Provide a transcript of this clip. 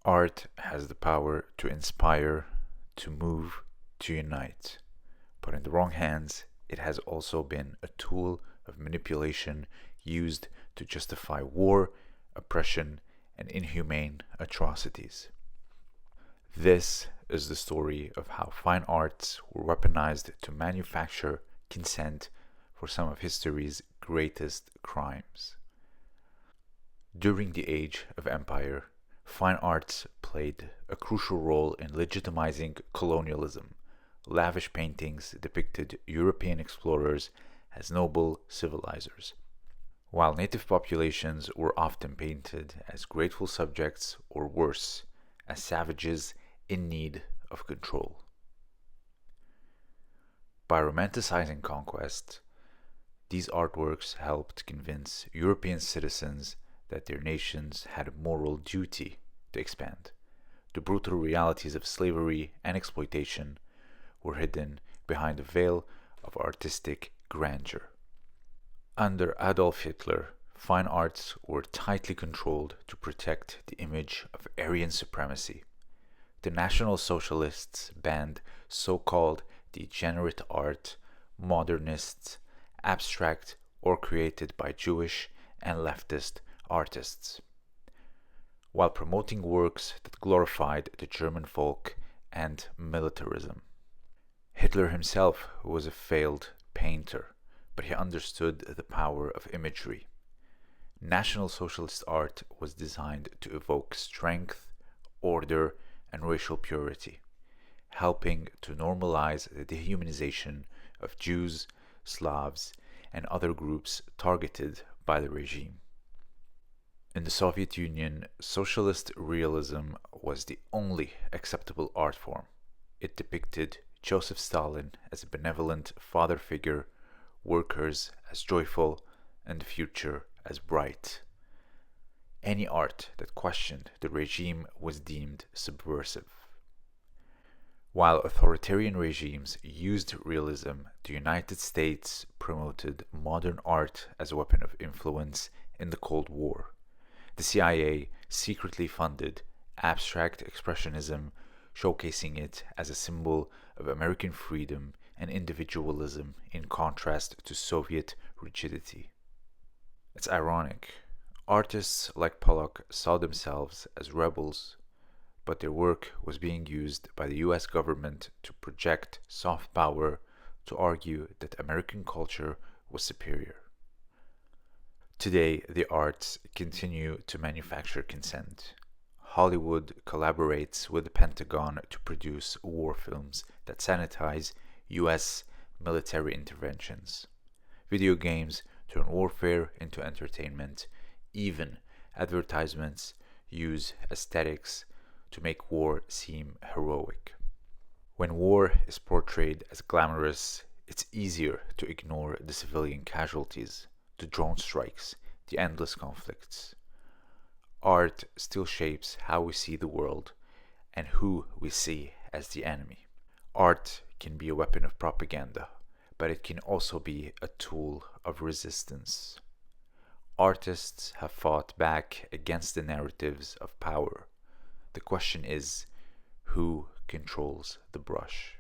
Art has the power to inspire, to move, to unite. But in the wrong hands, it has also been a tool of manipulation used to justify war, oppression, and inhumane atrocities. This is the story of how fine arts were weaponized to manufacture consent for some of history's greatest crimes. During the Age of Empire, fine arts played a crucial role in legitimizing colonialism. Lavish paintings depicted European explorers as noble civilizers, while native populations were often painted as grateful subjects or worse, as savages in need of control. By romanticizing conquest, these artworks helped convince European citizens that their nations had a moral duty to expand. The brutal realities of slavery and exploitation were hidden behind a veil of artistic grandeur. Under Adolf Hitler, fine arts were tightly controlled to protect the image of Aryan supremacy. The National Socialists banned so-called degenerate art, modernists, abstract or created by Jewish and leftist artists, while promoting works that glorified the German folk and militarism. Hitler himself was a failed painter, but he understood the power of imagery. National Socialist art was designed to evoke strength, order, and racial purity, helping to normalize the dehumanization of Jews, Slavs, and other groups targeted by the regime. In the Soviet Union, socialist realism was the only acceptable art form. It depicted Joseph Stalin as a benevolent father figure, workers as joyful, and the future as bright. Any art that questioned the regime was deemed subversive. While authoritarian regimes used realism, the United States promoted modern art as a weapon of influence in the Cold War. The CIA secretly funded abstract expressionism, showcasing it as a symbol of American freedom and individualism in contrast to Soviet rigidity. It's ironic. Artists like Pollock saw themselves as rebels, but their work was being used by the US government to project soft power, to argue that American culture was superior. Today, the arts continue to manufacture consent. Hollywood collaborates with the Pentagon to produce war films that sanitize US military interventions. Video games turn warfare into entertainment. Even advertisements use aesthetics to make war seem heroic. When war is portrayed as glamorous, it's easier to ignore the civilian casualties, the drone strikes, the endless conflicts. Art still shapes how we see the world and who we see as the enemy. Art can be a weapon of propaganda, but it can also be a tool of resistance. Artists have fought back against the narratives of power. The question is, who controls the brush?